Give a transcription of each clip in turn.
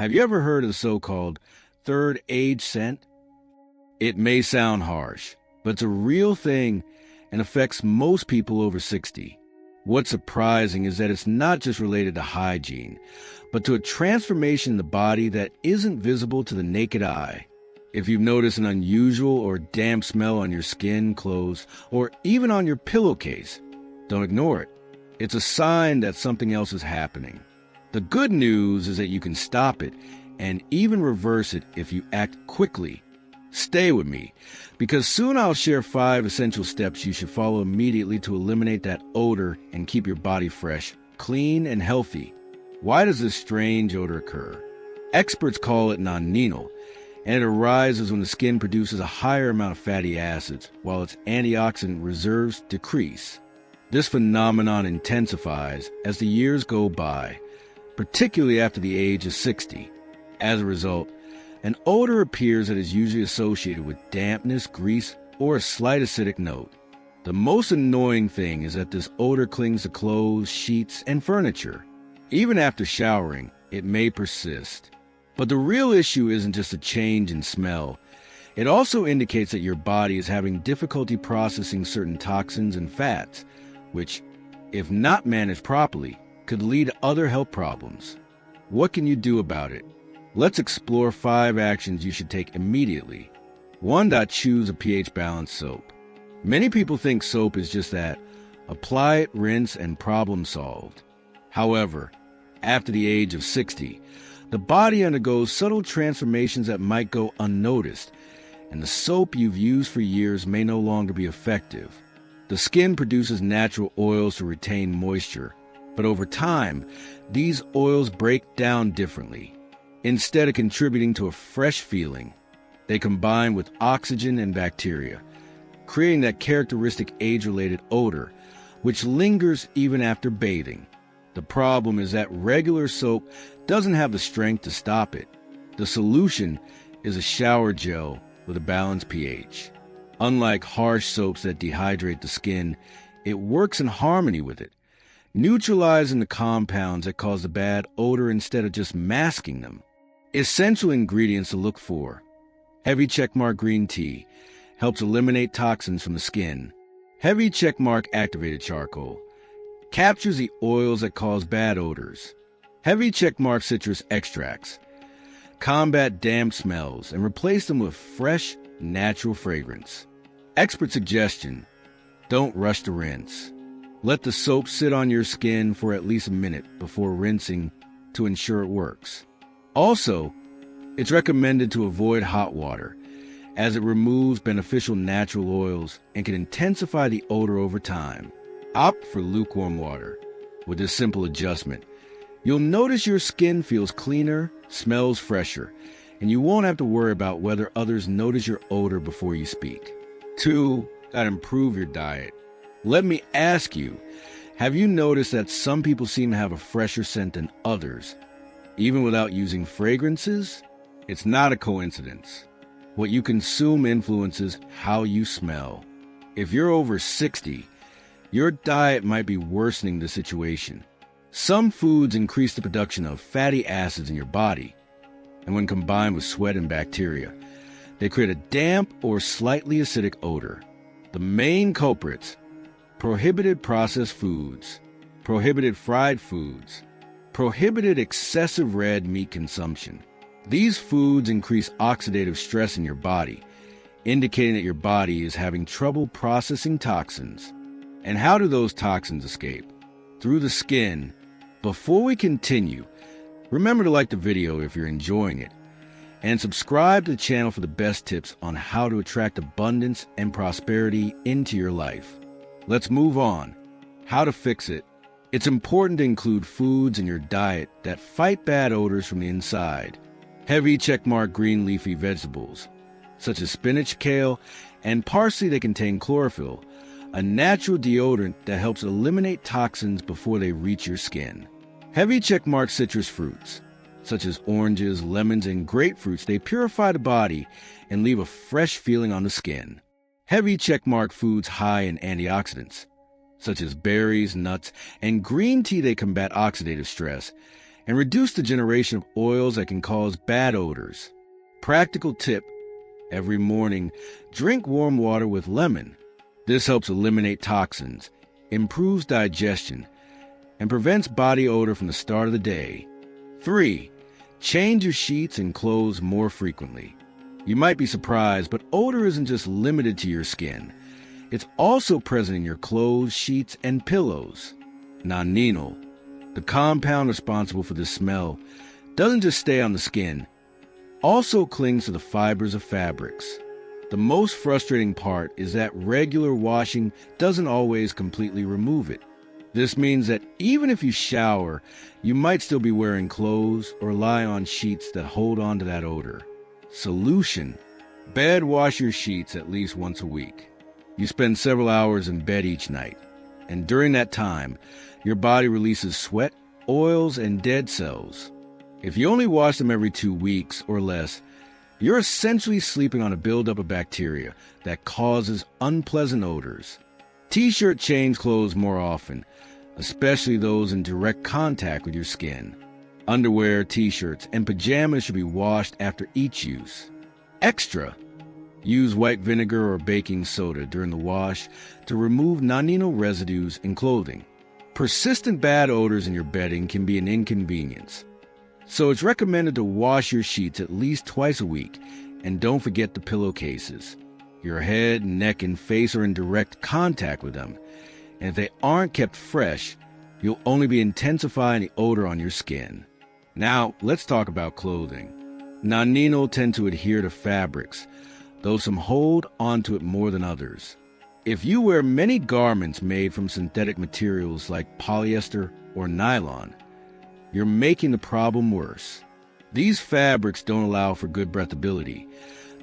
Have you ever heard of the so-called third age scent? It may sound harsh, but it's a real thing and affects most people over 60. What's surprising is that it's not just related to hygiene, but to a transformation in the body that isn't visible to the naked eye. If you've noticed an unusual or damp smell on your skin, clothes, or even on your pillowcase, don't ignore it. It's a sign that something else is happening. The good news is that you can stop it and even reverse it if you act quickly. Stay with me, because soon I'll share 5 essential steps you should follow immediately to eliminate that odor and keep your body fresh, clean, and healthy. Why does this strange odor occur? Experts call it nonenal, and it arises when the skin produces a higher amount of fatty acids, while its antioxidant reserves decrease. This phenomenon intensifies as the years go by, particularly after the age of 60. As a result, an odor appears that is usually associated with dampness, grease, or a slight acidic note. The most annoying thing is that this odor clings to clothes, sheets, and furniture. Even after showering, it may persist. But the real issue isn't just a change in smell. It also indicates that your body is having difficulty processing certain toxins and fats, which, if not managed properly, could lead to other health problems. What can you do about it? Let's explore 5 actions you should take immediately. 1. Choose a pH-balanced soap. Many people think soap is just that. Apply it, rinse, and problem solved. However, after the age of 60, the body undergoes subtle transformations that might go unnoticed, and the soap you've used for years may no longer be effective. The skin produces natural oils to retain moisture, but over time, these oils break down differently. Instead of contributing to a fresh feeling, they combine with oxygen and bacteria, creating that characteristic age-related odor, which lingers even after bathing. The problem is that regular soap doesn't have the strength to stop it. The solution is a shower gel with a balanced pH. Unlike harsh soaps that dehydrate the skin, it works in harmony with it, neutralizing the compounds that cause the bad odor instead of just masking them. Essential ingredients to look for. Heavy checkmark green tea helps eliminate toxins from the skin. Heavy checkmark activated charcoal captures the oils that cause bad odors. Heavy checkmark citrus extracts combat damp smells and replace them with fresh, natural fragrance. Expert suggestion: don't rush to rinse. Let the soap sit on your skin for at least a minute before rinsing to ensure it works. Also, it's recommended to avoid hot water, as it removes beneficial natural oils and can intensify the odor over time. Opt for lukewarm water. With this simple adjustment, you'll notice your skin feels cleaner, smells fresher, and you won't have to worry about whether others notice your odor before you speak. 2. Improve your diet. Let me ask you, have you noticed that some people seem to have a fresher scent than others, even without using fragrances? It's not a coincidence. What you consume influences how you smell. If you're over 60, your diet might be worsening the situation. Some foods increase the production of fatty acids in your body, and when combined with sweat and bacteria, they create a damp or slightly acidic odor. The main culprits: prohibited processed foods, prohibited fried foods, prohibited excessive red meat consumption. These foods increase oxidative stress in your body, indicating that your body is having trouble processing toxins. And how do those toxins escape? Through the skin. Before we continue, remember to like the video if you're enjoying it, and subscribe to the channel for the best tips on how to attract abundance and prosperity into your life. Let's move on. How to fix it. It's important to include foods in your diet that fight bad odors from the inside. Heavy checkmark green leafy vegetables, such as spinach, kale, and parsley that contain chlorophyll, a natural deodorant that helps eliminate toxins before they reach your skin. Heavy checkmark citrus fruits, such as oranges, lemons, and grapefruits, they purify the body and leave a fresh feeling on the skin. Heavy checkmark foods high in antioxidants, such as berries, nuts, and green tea, they combat oxidative stress and reduce the generation of oils that can cause bad odors. Practical tip: every morning, drink warm water with lemon. This helps eliminate toxins, improves digestion, and prevents body odor from the start of the day. 3. Change your sheets and clothes more frequently. You might be surprised, but odor isn't just limited to your skin. It's also present in your clothes, sheets, and pillows. Nonenal, the compound responsible for this smell, doesn't just stay on the skin, also clings to the fibers of fabrics. The most frustrating part is that regular washing doesn't always completely remove it. This means that even if you shower, you might still be wearing clothes or lie on sheets that hold on to that odor. Solution: bed wash your sheets at least once a week. You spend several hours in bed each night, and during that time, your body releases sweat, oils, and dead cells. If you only wash them every 2 weeks or less, you're essentially sleeping on a buildup of bacteria that causes unpleasant odors. T-shirt change clothes more often, especially those in direct contact with your skin. Underwear, t-shirts, and pajamas should be washed after each use. Extra: use white vinegar or baking soda during the wash to remove nonenal residues in clothing. Persistent bad odors in your bedding can be an inconvenience, so it's recommended to wash your sheets at least twice a week, and don't forget the pillowcases. Your head, neck, and face are in direct contact with them, and if they aren't kept fresh, you'll only be intensifying the odor on your skin. Now, let's talk about clothing. Nonenal tend to adhere to fabrics, though some hold onto it more than others. If you wear many garments made from synthetic materials like polyester or nylon, you're making the problem worse. These fabrics don't allow for good breathability,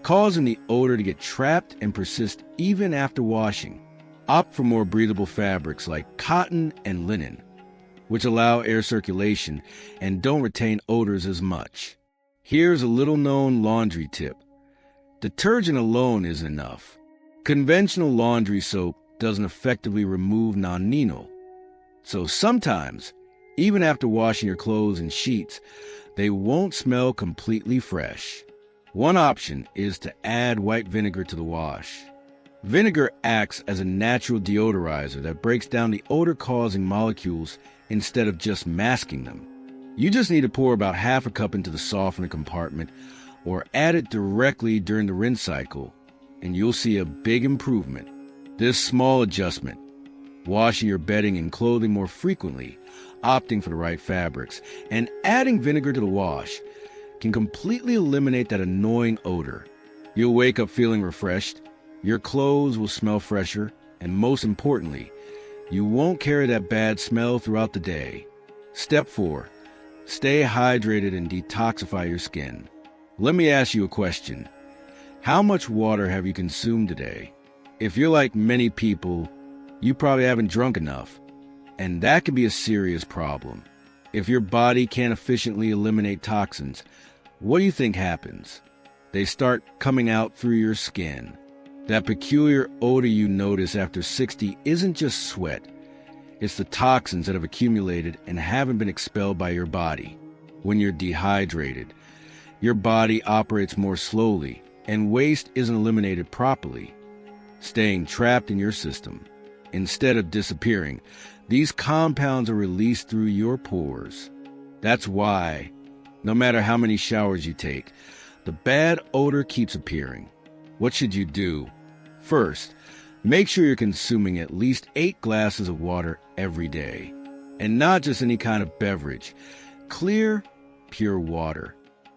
causing the odor to get trapped and persist even after washing. Opt for more breathable fabrics like cotton and linen, which allow air circulation and don't retain odors as much. Here's a little-known laundry tip: detergent alone isn't enough. Conventional laundry soap doesn't effectively remove nonenal, so sometimes, even after washing your clothes and sheets, they won't smell completely fresh. One option is to add white vinegar to the wash. Vinegar acts as a natural deodorizer that breaks down the odor-causing molecules instead of just masking them. You just need to pour about half a cup into the softener compartment or add it directly during the rinse cycle, and you'll see a big improvement. This small adjustment, washing your bedding and clothing more frequently, opting for the right fabrics, and adding vinegar to the wash, can completely eliminate that annoying odor. You'll wake up feeling refreshed, your clothes will smell fresher, and most importantly, you won't carry that bad smell throughout the day. Step 4. Stay hydrated and detoxify your skin. Let me ask you a question. How much water have you consumed today? If you're like many people, you probably haven't drunk enough, and that can be a serious problem. If your body can't efficiently eliminate toxins, what do you think happens? They start coming out through your skin. That peculiar odor you notice after 60 isn't just sweat. It's the toxins that have accumulated and haven't been expelled by your body. When you're dehydrated, your body operates more slowly, and waste isn't eliminated properly, staying trapped in your system. Instead of disappearing, these compounds are released through your pores. That's why, no matter how many showers you take, the bad odor keeps appearing. What should you do? First, make sure you're consuming at least 8 glasses of water every day. And not just any kind of beverage. Clear, pure water.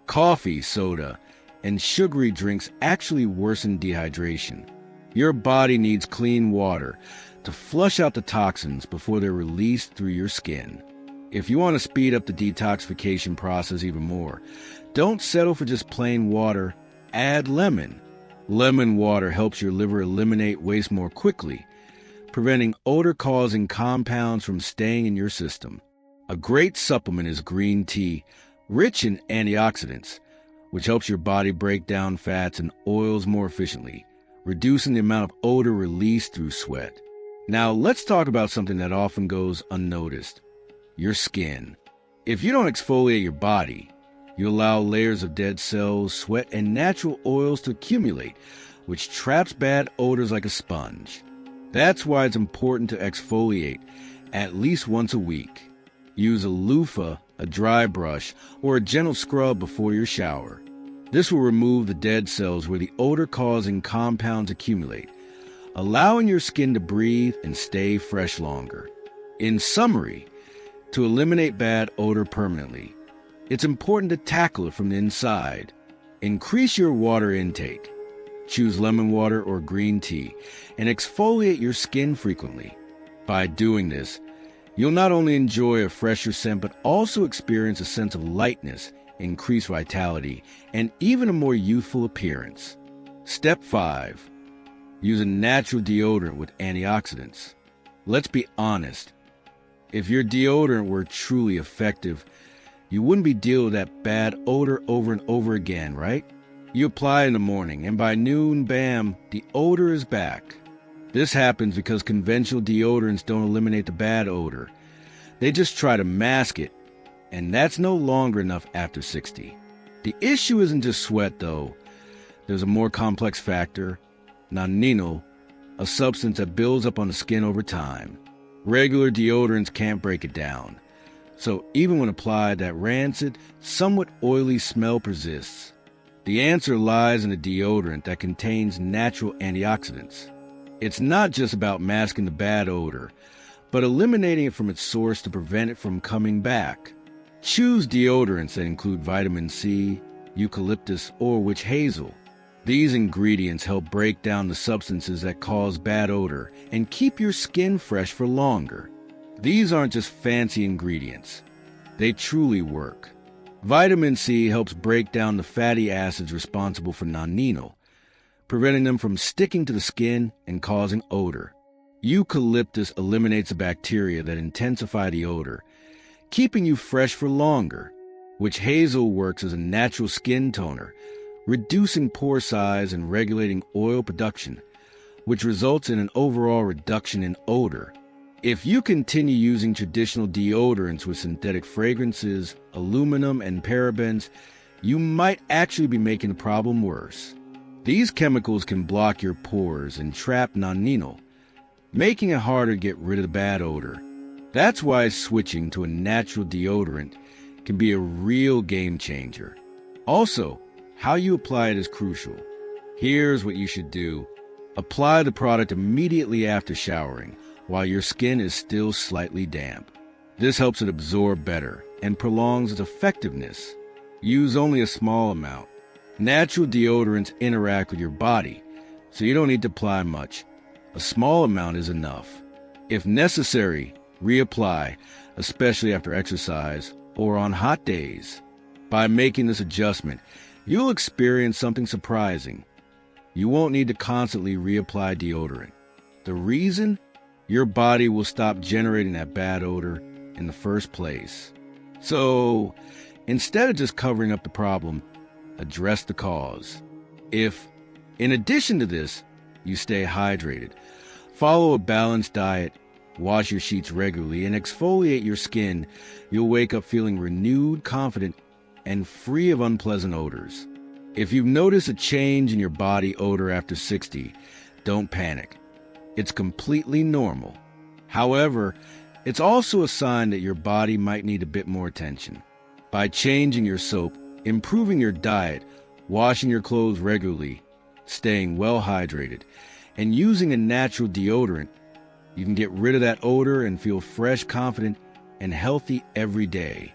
Coffee, soda, and sugary drinks actually worsen dehydration. Your body needs clean water to flush out the toxins before they're released through your skin. If you want to speed up the detoxification process even more, don't settle for just plain water. Add lemon. Lemon water helps your liver eliminate waste more quickly, preventing odor-causing compounds from staying in your system. A great supplement is green tea, rich in antioxidants, which helps your body break down fats and oils more efficiently, reducing the amount of odor released through sweat. Now let's talk about something that often goes unnoticed: your skin. If you don't exfoliate your body, you allow layers of dead cells, sweat, and natural oils to accumulate, which traps bad odors like a sponge. That's why it's important to exfoliate at least once a week. Use a loofah, a dry brush, or a gentle scrub before your shower. This will remove the dead cells where the odor-causing compounds accumulate, allowing your skin to breathe and stay fresh longer. In summary, to eliminate bad odor permanently, it's important to tackle it from the inside. Increase your water intake. Choose lemon water or green tea, and exfoliate your skin frequently. By doing this, you'll not only enjoy a fresher scent, but also experience a sense of lightness, increased vitality, and even a more youthful appearance. Step 5. Use a natural deodorant with antioxidants. Let's be honest. If your deodorant were truly effective, you wouldn't be dealing with that bad odor over and over again, right? You apply in the morning, and by noon, bam, the odor is back. This happens because conventional deodorants don't eliminate the bad odor. They just try to mask it, and that's no longer enough after 60. The issue isn't just sweat, though. There's a more complex factor, nonenal, a substance that builds up on the skin over time. Regular deodorants can't break it down. So even when applied, that rancid, somewhat oily smell persists. The answer lies in a deodorant that contains natural antioxidants. It's not just about masking the bad odor, but eliminating it from its source to prevent it from coming back. Choose deodorants that include vitamin C, eucalyptus, or witch hazel. These ingredients help break down the substances that cause bad odor and keep your skin fresh for longer. These aren't just fancy ingredients. They truly work. Vitamin C helps break down the fatty acids responsible for nonenal, preventing them from sticking to the skin and causing odor. Eucalyptus eliminates the bacteria that intensify the odor, keeping you fresh for longer. Witch hazel works as a natural skin toner, reducing pore size and regulating oil production, which results in an overall reduction in odor. If you continue using traditional deodorants with synthetic fragrances, aluminum, and parabens, you might actually be making the problem worse. These chemicals can block your pores and trap nonenal, making it harder to get rid of the bad odor. That's why switching to a natural deodorant can be a real game changer. Also, how you apply it is crucial. Here's what you should do. Apply the product immediately after showering, while your skin is still slightly damp. This helps it absorb better and prolongs its effectiveness. Use only a small amount. Natural deodorants interact with your body, so you don't need to apply much. A small amount is enough. If necessary, reapply, especially after exercise or on hot days. By making this adjustment, you'll experience something surprising. You won't need to constantly reapply deodorant. The reason? Your body will stop generating that bad odor in the first place. So, instead of just covering up the problem, address the cause. If, in addition to this, you stay hydrated, follow a balanced diet, wash your sheets regularly, and exfoliate your skin, you'll wake up feeling renewed, confident, and free of unpleasant odors. If you've noticed a change in your body odor after 60, don't panic. It's completely normal. However, it's also a sign that your body might need a bit more attention. By changing your soap, improving your diet, washing your clothes regularly, staying well hydrated, and using a natural deodorant, you can get rid of that odor and feel fresh, confident, and healthy every day.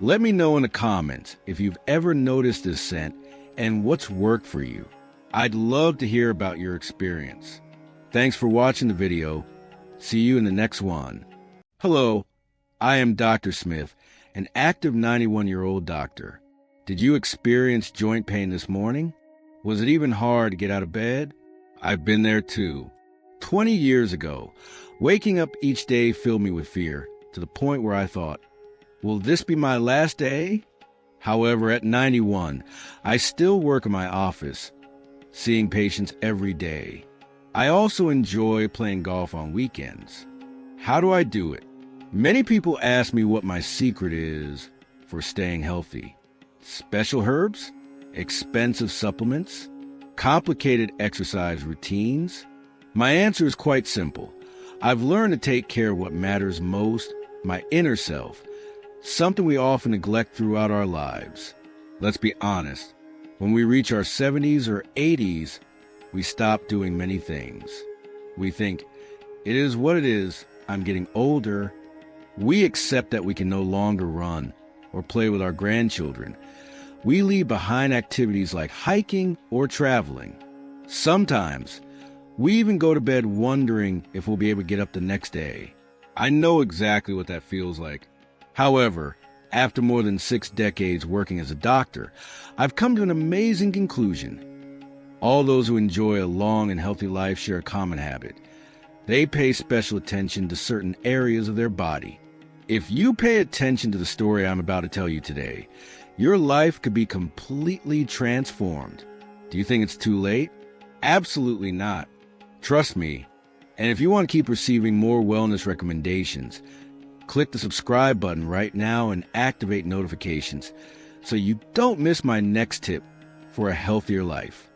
Let me know in the comments if you've ever noticed this scent and what's worked for you. I'd love to hear about your experience. Thanks for watching the video. See you in the next one. Hello, I am Dr. Smith, an active 91-year-old doctor. Did you experience joint pain this morning? Was it even hard to get out of bed? I've been there too. 20 years ago, waking up each day filled me with fear, to the point where I thought, will this be my last day? However, at 91, I still work in my office, seeing patients every day. I also enjoy playing golf on weekends. How do I do it? Many people ask me what my secret is for staying healthy. Special herbs? Expensive supplements? Complicated exercise routines? My answer is quite simple. I've learned to take care of what matters most, my inner self, something we often neglect throughout our lives. Let's be honest, when we reach our 70s or 80s, we stop doing many things. We think, it is what it is, I'm getting older. We accept that we can no longer run or play with our grandchildren. We leave behind activities like hiking or traveling. Sometimes, we even go to bed wondering if we'll be able to get up the next day. I know exactly what that feels like. However, after more than 6 decades working as a doctor, I've come to an amazing conclusion. All those who enjoy a long and healthy life share a common habit. They pay special attention to certain areas of their body. If you pay attention to the story I'm about to tell you today, your life could be completely transformed. Do you think it's too late? Absolutely not. Trust me. And if you want to keep receiving more wellness recommendations, click the subscribe button right now and activate notifications so you don't miss my next tip for a healthier life.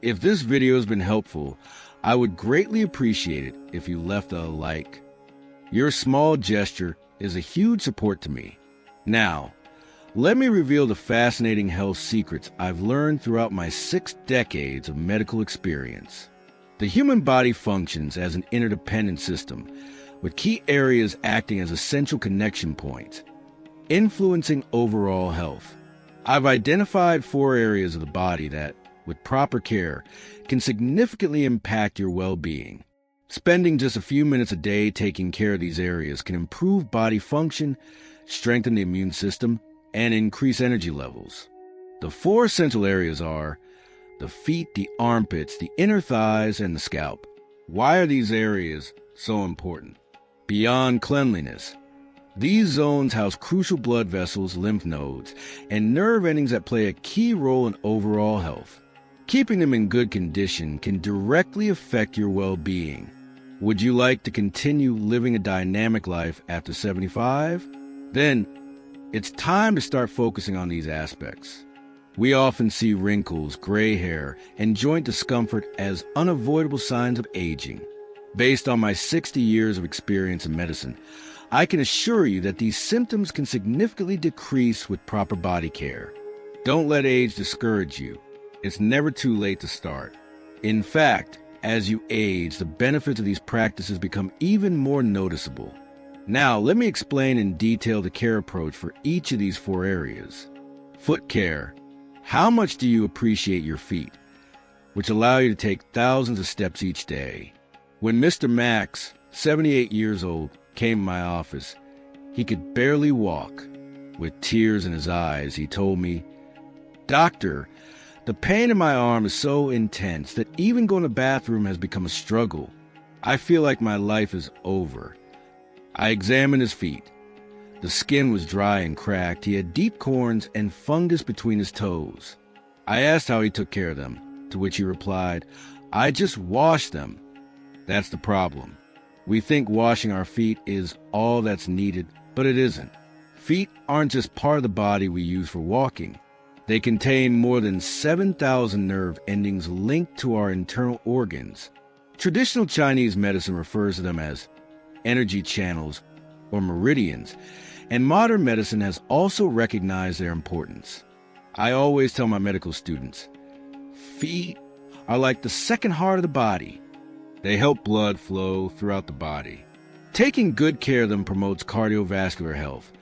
If this video has been helpful, I would greatly appreciate it if you left a like. Your small gesture is a huge support to me. Now, let me reveal the fascinating health secrets I've learned throughout my 6 decades of medical experience. The human body functions as an interdependent system, with key areas acting as essential connection points, influencing overall health. I've identified 4 areas of the body that, with proper care, can significantly impact your well-being. Spending just a few minutes a day taking care of these areas can improve body function, strengthen the immune system, and increase energy levels. The 4 essential areas are the feet, the armpits, the inner thighs, and the scalp. Why are these areas so important? Beyond cleanliness, these zones house crucial blood vessels, lymph nodes, and nerve endings that play a key role in overall health. Keeping them in good condition can directly affect your well-being. Would you like to continue living a dynamic life after 75? Then, it's time to start focusing on these aspects. We often see wrinkles, gray hair, and joint discomfort as unavoidable signs of aging. Based on my 60 years of experience in medicine, I can assure you that these symptoms can significantly decrease with proper body care. Don't let age discourage you. It's never too late to start. In fact, as you age, the benefits of these practices become even more noticeable. Now, let me explain in detail the care approach for each of these 4 areas. Foot care. How much do you appreciate your feet, which allow you to take thousands of steps each day? When Mr. Max, 78 years old, came to my office, he could barely walk. With tears in his eyes, he told me, "Doctor, the pain in my arm is so intense that even going to the bathroom has become a struggle. I feel like my life is over." I examined his feet. The skin was dry and cracked. He had deep corns and fungus between his toes. I asked how he took care of them, to which he replied, "I just wash them." That's the problem. We think washing our feet is all that's needed, but it isn't. Feet aren't just part of the body we use for walking. They contain more than 7,000 nerve endings linked to our internal organs. Traditional Chinese medicine refers to them as energy channels or meridians, and modern medicine has also recognized their importance. I always tell my medical students, feet are like the second heart of the body. They help blood flow throughout the body. Taking good care of them promotes cardiovascular health,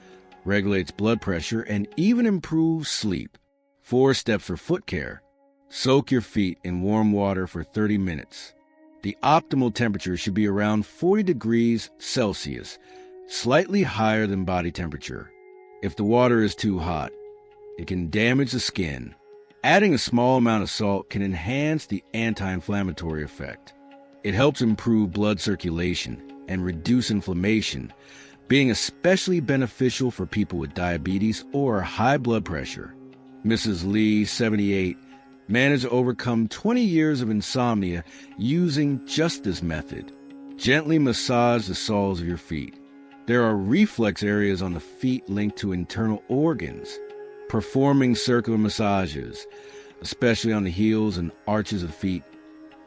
regulates blood pressure, and even improves sleep. 4 steps for foot care. Soak your feet in warm water for 30 minutes. The optimal temperature should be around 40 degrees Celsius, slightly higher than body temperature. If the water is too hot, it can damage the skin. Adding a small amount of salt can enhance the anti-inflammatory effect. It helps improve blood circulation and reduce inflammation, being especially beneficial for people with diabetes or high blood pressure. Mrs. Lee, 78, managed to overcome 20 years of insomnia using just this method. Gently massage the soles of your feet. There are reflex areas on the feet linked to internal organs. Performing circular massages, especially on the heels and arches of the feet,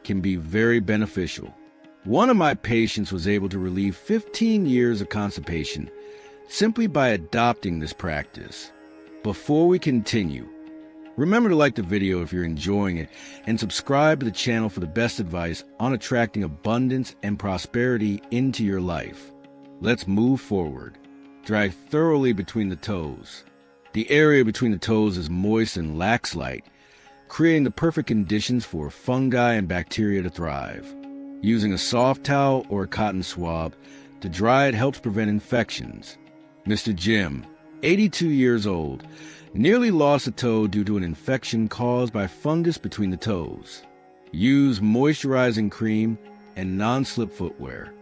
can be very beneficial. One of my patients was able to relieve 15 years of constipation simply by adopting this practice. Before we continue, remember to like the video if you're enjoying it and subscribe to the channel for the best advice on attracting abundance and prosperity into your life. Let's move forward. Dry thoroughly between the toes. The area between the toes is moist and lacks light, creating the perfect conditions for fungi and bacteria to thrive. Using a soft towel or a cotton swab to dry it helps prevent infections. Mr. Jim, 82 years old, nearly lost a toe due to an infection caused by fungus between the toes. Use moisturizing cream and non-slip footwear.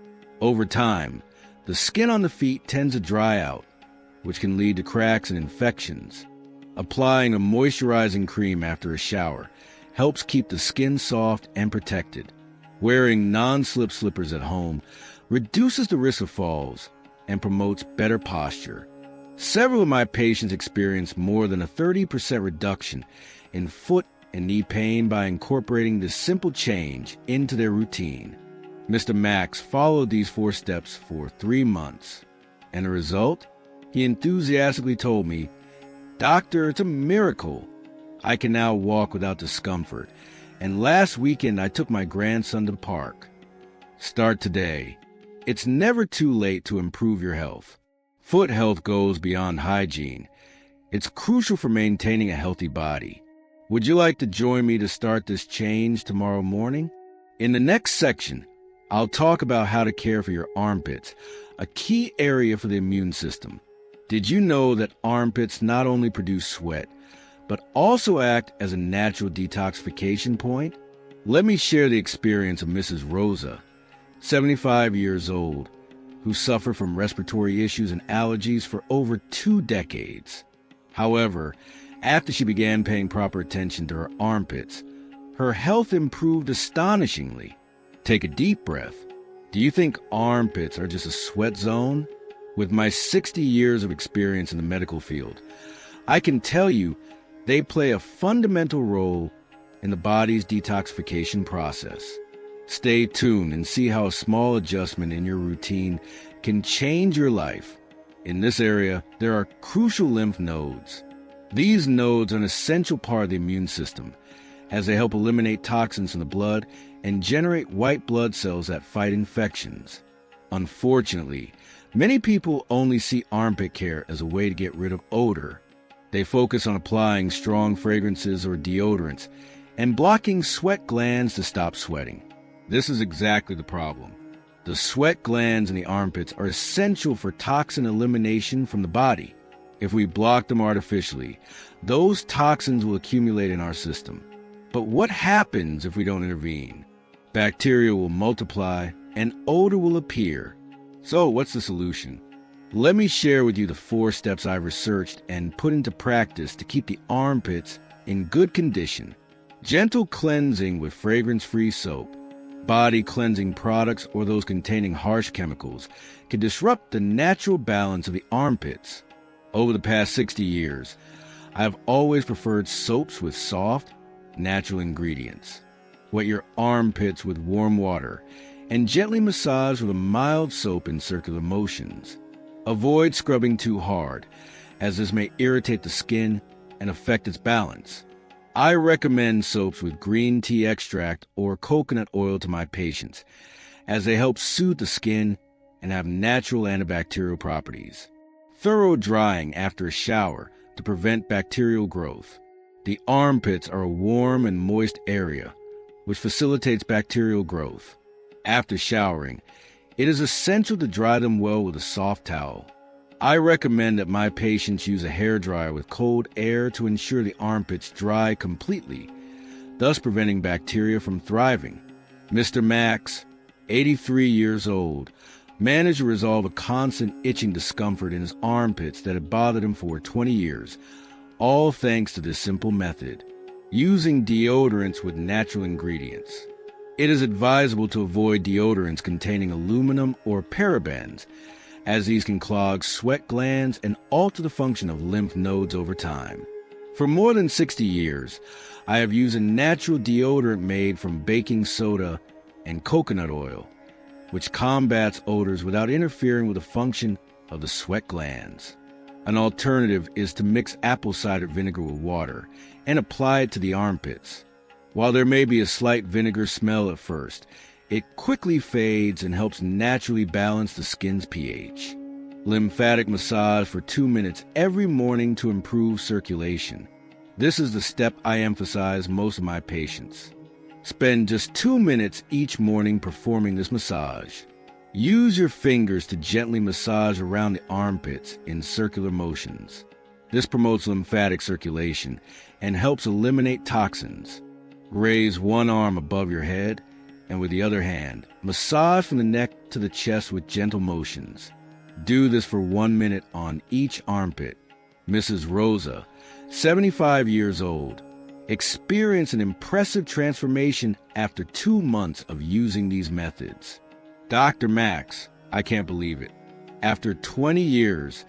Over time, the skin on the feet tends to dry out, which can lead to cracks and infections. Applying a moisturizing cream after a shower helps keep the skin soft and protected. Wearing non-slip slippers at home reduces the risk of falls and promotes better posture. Several of my patients experience more than a 30% reduction in foot and knee pain by incorporating this simple change into their routine. Mr. Max followed these 4 steps for 3 months, and the result? He enthusiastically told me, "Doctor, it's a miracle. I can now walk without discomfort, and last weekend I took my grandson to the park." Start today. It's never too late to improve your health. Foot health goes beyond hygiene. It's crucial for maintaining a healthy body. Would you like to join me to start this change tomorrow morning? In the next section, I'll talk about how to care for your armpits, a key area for the immune system. Did you know that armpits not only produce sweat, but also act as a natural detoxification point? Let me share the experience of Mrs. Rosa, 75 years old, who suffered from respiratory issues and allergies for over 2 decades. However, after she began paying proper attention to her armpits, her health improved astonishingly. Take a deep breath. Do you think armpits are just a sweat zone? With my 60 years of experience in the medical field, I can tell you they play a fundamental role in the body's detoxification process. Stay tuned and see how a small adjustment in your routine can change your life. In this area, there are crucial lymph nodes. These nodes are an essential part of the immune system, as they help eliminate toxins from the blood and generate white blood cells that fight infections. Unfortunately, many people only see armpit care as a way to get rid of odor. They focus on applying strong fragrances or deodorants and blocking sweat glands to stop sweating. This is exactly the problem. The sweat glands in the armpits are essential for toxin elimination from the body. If we block them artificially, those toxins will accumulate in our system. But what happens if we don't intervene? Bacteria will multiply and odor will appear. So what's the solution? Let me share with you the 4 steps I've researched and put into practice to keep the armpits in good condition. Gentle cleansing with fragrance-free soap. Body cleansing products or those containing harsh chemicals can disrupt the natural balance of the armpits. Over the past 60 years, I have always preferred soaps with soft, natural ingredients. Wet your armpits with warm water and gently massage with a mild soap in circular motions. Avoid scrubbing too hard, as this may irritate the skin and affect its balance. I recommend soaps with green tea extract or coconut oil to my patients, as they help soothe the skin and have natural antibacterial properties. Thorough drying after a shower to prevent bacterial growth. The armpits are a warm and moist area, which facilitates bacterial growth. After showering, it is essential to dry them well with a soft towel. I recommend that my patients use a hairdryer with cold air to ensure the armpits dry completely, thus preventing bacteria from thriving. Mr. Max, 83 years old, managed to resolve a constant itching discomfort in his armpits that had bothered him for 20 years, all thanks to this simple method, using deodorants with natural ingredients. It is advisable to avoid deodorants containing aluminum or parabens, as these can clog sweat glands and alter the function of lymph nodes over time. For more than 60 years, I have used a natural deodorant made from baking soda and coconut oil, which combats odors without interfering with the function of the sweat glands. An alternative is to mix apple cider vinegar with water and apply it to the armpits. While there may be a slight vinegar smell at first, it quickly fades and helps naturally balance the skin's pH. Lymphatic massage for 2 minutes every morning to improve circulation. This is the step I emphasize most of my patients. Spend just 2 minutes each morning performing this massage. Use your fingers to gently massage around the armpits in circular motions. This promotes lymphatic circulation and helps eliminate toxins. Raise one arm above your head, and with the other hand, massage from the neck to the chest with gentle motions. Do this for 1 minute on each armpit. Mrs. Rosa, 75 years old, experienced an impressive transformation after 2 months of using these methods. Dr. Max, I can't believe it. After 20 years,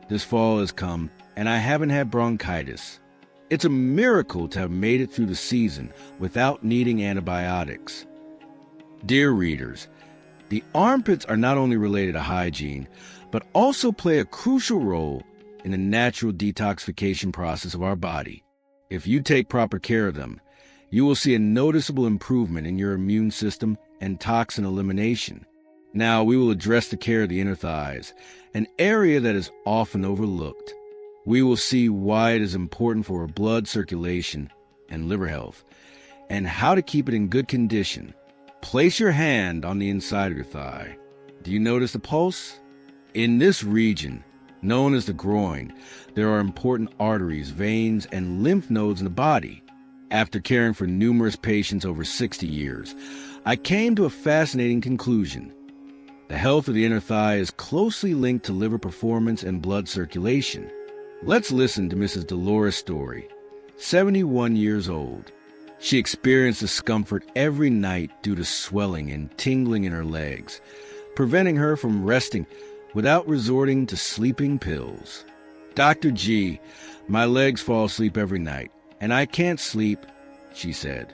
this fall has come, and I haven't had bronchitis. It's a miracle to have made it through the season without needing antibiotics. Dear readers, the armpits are not only related to hygiene, but also play a crucial role in the natural detoxification process of our body. If you take proper care of them, you will see a noticeable improvement in your immune system and toxin elimination. Now we will address the care of the inner thighs, an area that is often overlooked. We will see why it is important for blood circulation and liver health, and how to keep it in good condition. Place your hand on the inside of your thigh. Do you notice the pulse? In this region, known as the groin, there are important arteries, veins, and lymph nodes in the body. After caring for numerous patients over 60 years, I came to a fascinating conclusion. The health of the inner thigh is closely linked to liver performance and blood circulation. Let's listen to Mrs. Dolores Story, 71 years old. She experienced discomfort every night due to swelling and tingling in her legs, preventing her from resting without resorting to sleeping pills. Dr. G, my legs fall asleep every night, and I can't sleep, she said.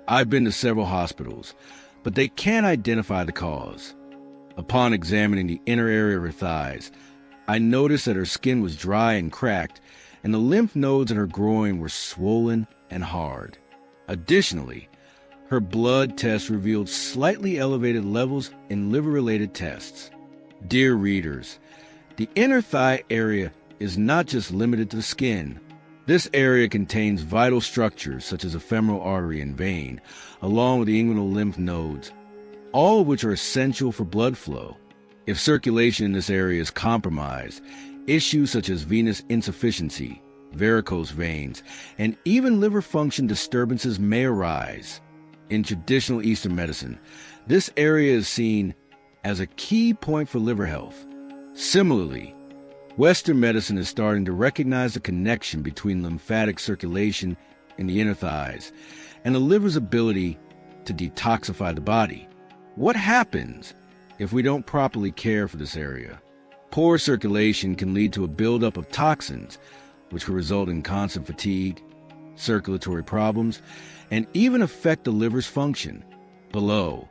I've been to several hospitals, but they can't identify the cause. Upon examining the inner area of her thighs, I noticed that her skin was dry and cracked, and the lymph nodes in her groin were swollen and hard. Additionally, her blood tests revealed slightly elevated levels in liver-related tests. Dear readers, the inner thigh area is not just limited to the skin. This area contains vital structures such as a femoral artery and vein, along with the inguinal lymph nodes, all of which are essential for blood flow. If circulation in this area is compromised, issues such as venous insufficiency, varicose veins, and even liver function disturbances may arise. In traditional Eastern medicine, this area is seen as a key point for liver health. Similarly, Western medicine is starting to recognize the connection between lymphatic circulation in the inner thighs and the liver's ability to detoxify the body. What happens if we don't properly care for this area? Poor circulation can lead to a buildup of toxins, which can result in constant fatigue, circulatory problems, and even affect the liver's function. Below,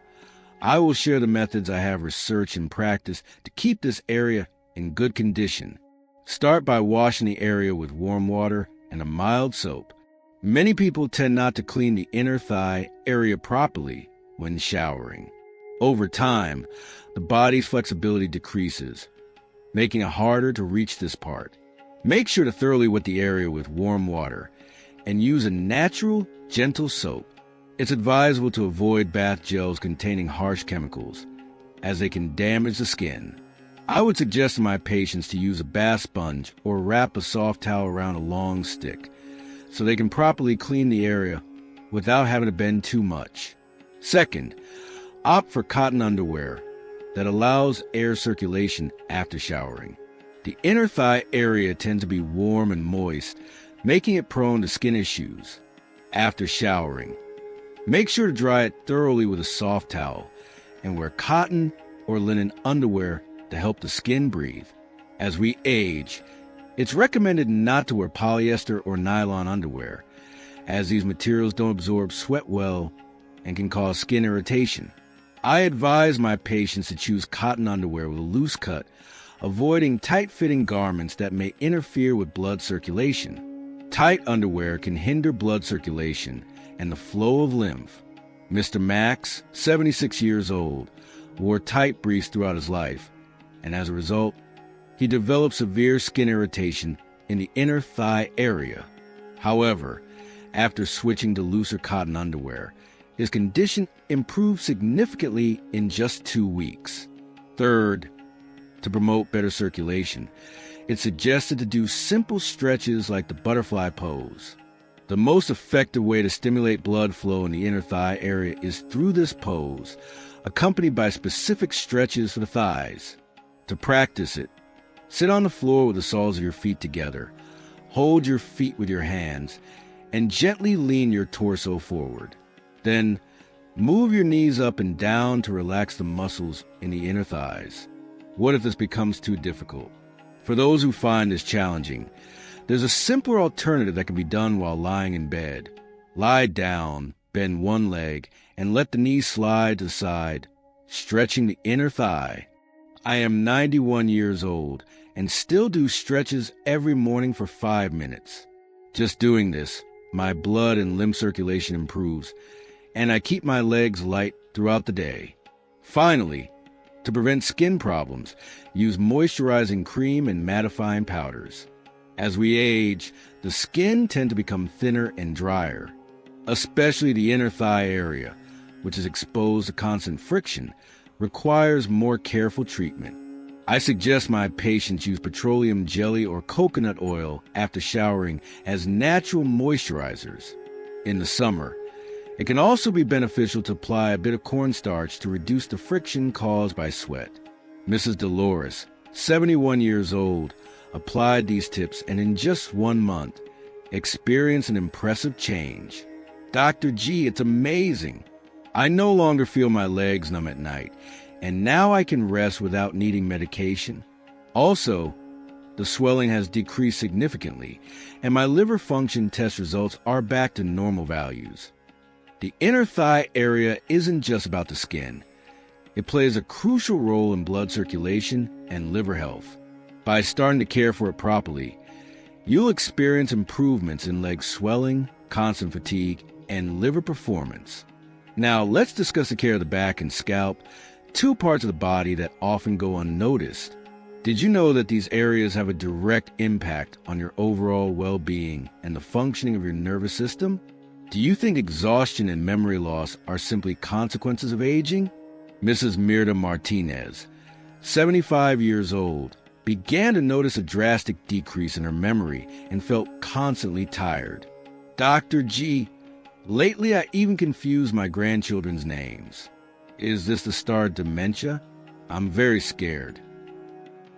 I will share the methods I have researched and practiced to keep this area in good condition. Start by washing the area with warm water and a mild soap. Many people tend not to clean the inner thigh area properly when showering. Over time, the body's flexibility decreases, making it harder to reach this part. Make sure to thoroughly wet the area with warm water and use a natural, gentle soap. It's advisable to avoid bath gels containing harsh chemicals, as they can damage the skin. I would suggest to my patients to use a bath sponge or wrap a soft towel around a long stick so they can properly clean the area without having to bend too much. Second, opt for cotton underwear that allows air circulation after showering. The inner thigh area tends to be warm and moist, making it prone to skin issues. After showering, make sure to dry it thoroughly with a soft towel and wear cotton or linen underwear to help the skin breathe. As we age, it's recommended not to wear polyester or nylon underwear, as these materials don't absorb sweat well and can cause skin irritation. I advise my patients to choose cotton underwear with a loose cut, avoiding tight-fitting garments that may interfere with blood circulation. Tight underwear can hinder blood circulation and the flow of lymph. Mr. Max, 76 years old, wore tight briefs throughout his life, and as a result, he developed severe skin irritation in the inner thigh area. However, after switching to looser cotton underwear, his condition improved significantly in just 2 weeks. Third, to promote better circulation, it's suggested to do simple stretches like the butterfly pose. The most effective way to stimulate blood flow in the inner thigh area is through this pose, accompanied by specific stretches for the thighs. To practice it, sit on the floor with the soles of your feet together, hold your feet with your hands, and gently lean your torso forward. Then, move your knees up and down to relax the muscles in the inner thighs. What if this becomes too difficult? For those who find this challenging, there's a simpler alternative that can be done while lying in bed. Lie down, bend one leg, and let the knees slide to the side, stretching the inner thigh. I am 91 years old and still do stretches every morning for 5 minutes. Just doing this, my blood and lymph circulation improves, and I keep my legs light throughout the day. Finally, to prevent skin problems, use moisturizing cream and mattifying powders. As we age, the skin tends to become thinner and drier, especially the inner thigh area, which is exposed to constant friction, requires more careful treatment. I suggest my patients use petroleum jelly or coconut oil after showering as natural moisturizers. In the summer, it can also be beneficial to apply a bit of cornstarch to reduce the friction caused by sweat. Mrs. Dolores, 71 years old, applied these tips and in just 1 month, experienced an impressive change. Dr. G, it's amazing. I no longer feel my legs numb at night, and now I can rest without needing medication. Also, the swelling has decreased significantly, and my liver function test results are back to normal values. The inner thigh area isn't just about the skin. It plays a crucial role in blood circulation and liver health. By starting to care for it properly, you'll experience improvements in leg swelling, constant fatigue, and liver performance. Now, let's discuss the care of the back and scalp, 2 parts of the body that often go unnoticed. Did you know that these areas have a direct impact on your overall well-being and the functioning of your nervous system? Do you think exhaustion and memory loss are simply consequences of aging? Mrs. Mirta Martinez, 75 years old, began to notice a drastic decrease in her memory and felt constantly tired. Dr. G, lately I even confuse my grandchildren's names. Is this the start of dementia? I'm very scared.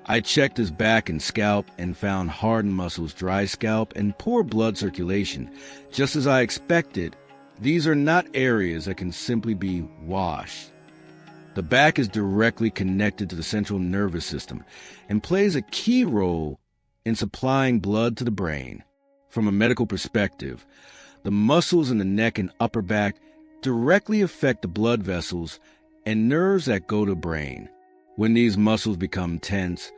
I checked his back and scalp and found hardened muscles, dry scalp, and poor blood circulation. Just as I expected, these are not areas that can simply be washed. The back is directly connected to the central nervous system and plays a key role in supplying blood to the brain. From a medical perspective, the muscles in the neck and upper back directly affect the blood vessels and nerves that go to the brain. When these muscles become tense,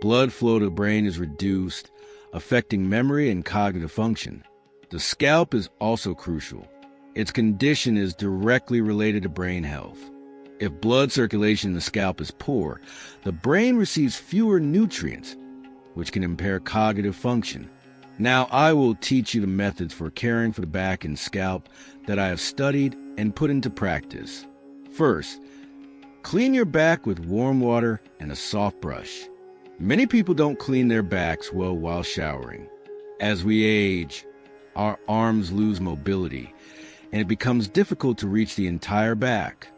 blood flow to the brain is reduced, affecting memory and cognitive function. The scalp is also crucial. Its condition is directly related to brain health. If blood circulation in the scalp is poor, the brain receives fewer nutrients, which can impair cognitive function. Now I will teach you the methods for caring for the back and scalp that I have studied and put into practice. First, clean your back with warm water and a soft brush. Many people don't clean their backs well while showering. As we age, our arms lose mobility, and it becomes difficult to reach the entire back.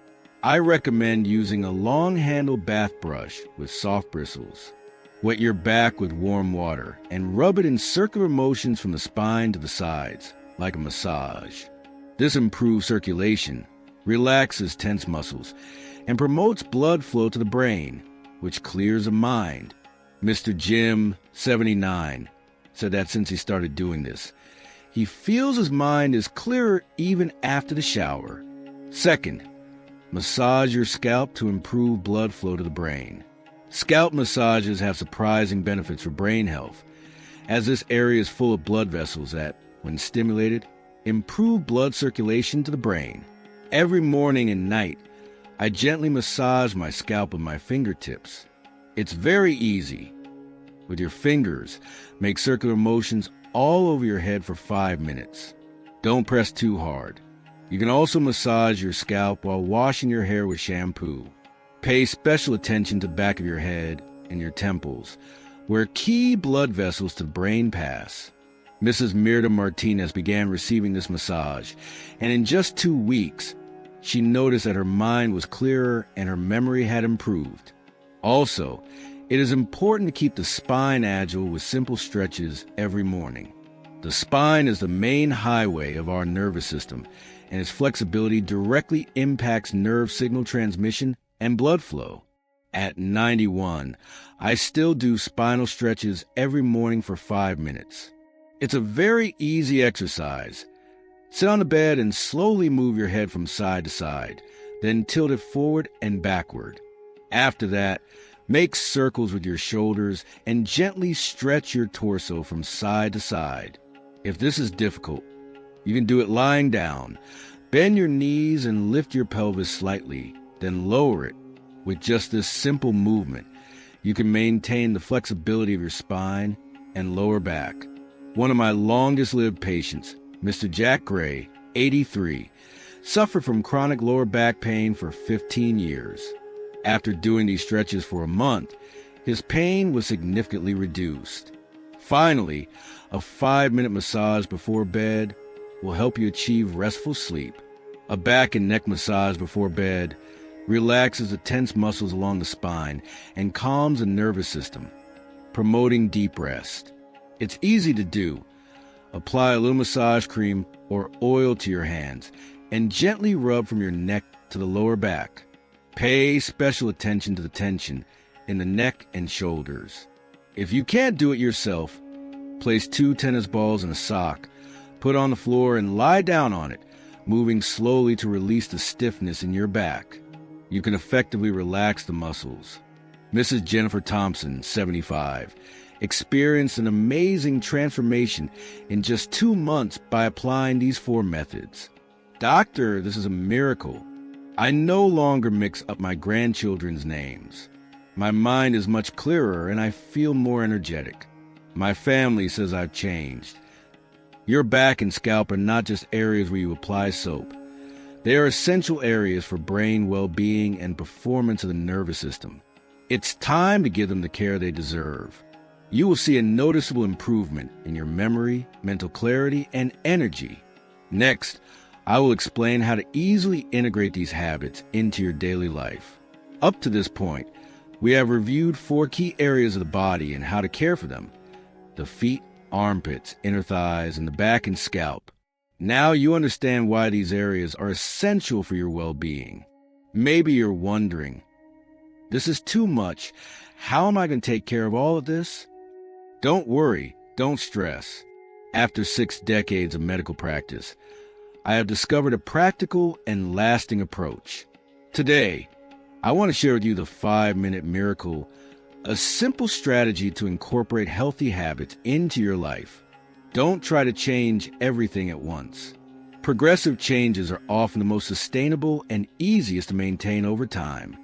I recommend using a long-handled bath brush with soft bristles. Wet your back with warm water and rub it in circular motions from the spine to the sides, like a massage. This improves circulation, relaxes tense muscles, and promotes blood flow to the brain, which clears the mind. Mr. Jim, 79, said that since he started doing this, he feels his mind is clearer even after the shower. Second, massage your scalp to improve blood flow to the brain. Scalp massages have surprising benefits for brain health, as this area is full of blood vessels that, when stimulated, improve blood circulation to the brain. Every morning and night, I gently massage my scalp with my fingertips. It's very easy. With your fingers, make circular motions all over your head for 5 minutes. Don't press too hard. You can also massage your scalp while washing your hair with shampoo. Pay special attention to the back of your head and your temples, where key blood vessels to the brain pass. Mrs. Mirta Martinez began receiving this massage, and in just 2 weeks, she noticed that her mind was clearer and her memory had improved. Also, it is important to keep the spine agile with simple stretches every morning. The spine is the main highway of our nervous system, and its flexibility directly impacts nerve signal transmission and blood flow. At 91, I still do spinal stretches every morning for 5 minutes. It's a very easy exercise. Sit on the bed and slowly move your head from side to side, then tilt it forward and backward. After that, make circles with your shoulders and gently stretch your torso from side to side. If this is difficult, you can do it lying down. Bend your knees and lift your pelvis slightly, then lower it. With just this simple movement, you can maintain the flexibility of your spine and lower back. One of my longest-lived patients, Mr. Jack Gray, 83, suffered from chronic lower back pain for 15 years. After doing these stretches for a month, his pain was significantly reduced. Finally, a 5-minute massage before bed will help you achieve restful sleep. A back and neck massage before bed relaxes the tense muscles along the spine and calms the nervous system, promoting deep rest. It's easy to do. Apply a little massage cream or oil to your hands and gently rub from your neck to the lower back. Pay special attention to the tension in the neck and shoulders. If you can't do it yourself, place 2 tennis balls in a sock, put on the floor and lie down on it, moving slowly to release the stiffness in your back. You can effectively relax the muscles. Mrs. Jennifer Thompson, 75, experienced an amazing transformation in just 2 months by applying these 4 methods. Doctor, this is a miracle. I no longer mix up my grandchildren's names. My mind is much clearer and I feel more energetic. My family says I've changed. Your back and scalp are not just areas where you apply soap. They are essential areas for brain well-being and performance of the nervous system. It's time to give them the care they deserve. You will see a noticeable improvement in your memory, mental clarity, and energy. Next, I will explain how to easily integrate these habits into your daily life. Up to this point, we have reviewed 4 key areas of the body and how to care for them: the feet, armpits, inner thighs, and the back and scalp. Now you understand why these areas are essential for your well-being. Maybe you're wondering, this is too much. How am I going to take care of all of this? Don't worry, don't stress. After 6 decades of medical practice, I have discovered a practical and lasting approach. Today, I want to share with you the 5-minute miracle, a simple strategy to incorporate healthy habits into your life. Don't try to change everything at once. Progressive changes are often the most sustainable and easiest to maintain over time.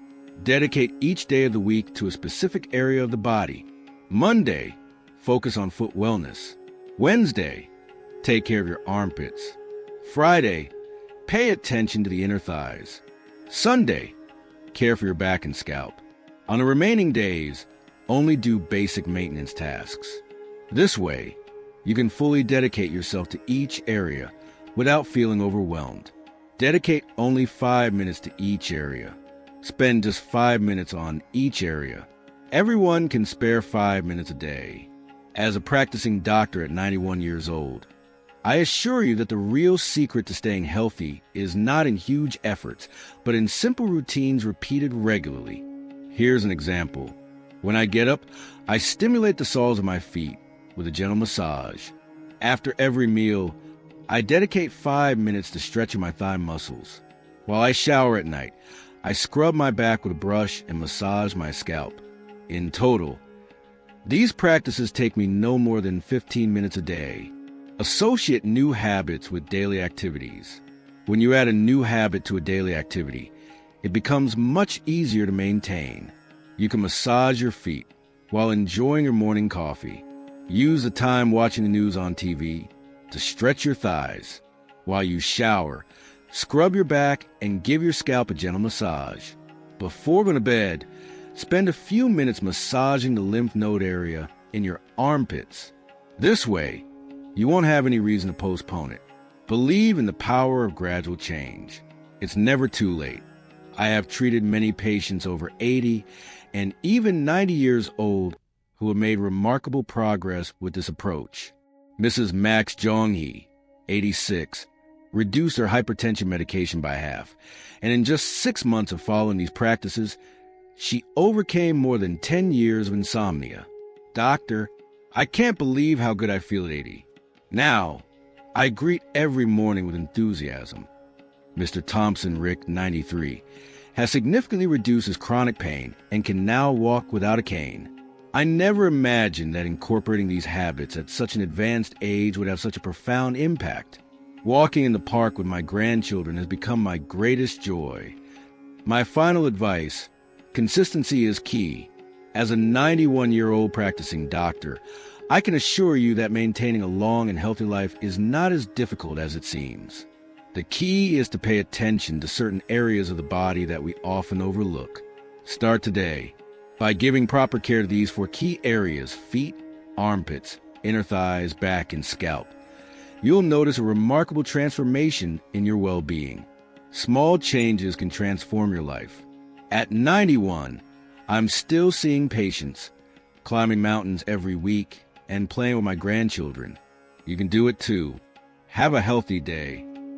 Dedicate each day of the week to a specific area of the body. Monday, focus on foot wellness. Wednesday, take care of your armpits. Friday, pay attention to the inner thighs. Sunday, care for your back and scalp. On the remaining days, only do basic maintenance tasks. This way, you can fully dedicate yourself to each area without feeling overwhelmed. Dedicate only 5 minutes to each area. Spend just 5 minutes on each area. Everyone can spare 5 minutes a day. As a practicing doctor at 91 years old, I assure you that the real secret to staying healthy is not in huge efforts, but in simple routines repeated regularly. Here's an example. When I get up, I stimulate the soles of my feet with a gentle massage. After every meal, I dedicate 5 minutes to stretching my thigh muscles. While I shower at night, I scrub my back with a brush and massage my scalp. In total, these practices take me no more than 15 minutes a day. Associate new habits with daily activities. When you add a new habit to a daily activity, it becomes much easier to maintain. You can massage your feet while enjoying your morning coffee. Use the time watching the news on TV to stretch your thighs. While you shower, scrub your back and give your scalp a gentle massage. Before going to bed, spend a few minutes massaging the lymph node area in your armpits. This way, you won't have any reason to postpone it. Believe in the power of gradual change. It's never too late. I have treated many patients over 80 and even 90 years old who have made remarkable progress with this approach. Mrs. Max Jong-hee, 86, reduced her hypertension medication by half, and in just 6 months of following these practices, she overcame more than 10 years of insomnia. Doctor, I can't believe how good I feel at 80. Now, I greet every morning with enthusiasm. Mr. Thompson Rick, 93, has significantly reduced his chronic pain and can now walk without a cane. I never imagined that incorporating these habits at such an advanced age would have such a profound impact. Walking in the park with my grandchildren has become my greatest joy. My final advice: consistency is key. As a 91-year-old practicing doctor, I can assure you that maintaining a long and healthy life is not as difficult as it seems. The key is to pay attention to certain areas of the body that we often overlook. Start today by giving proper care to these 4 key areas: feet, armpits, inner thighs, back, and scalp. You'll notice a remarkable transformation in your well-being. Small changes can transform your life. At 91, I'm still seeing patients, climbing mountains every week, and playing with my grandchildren. You can do it too. Have a healthy day.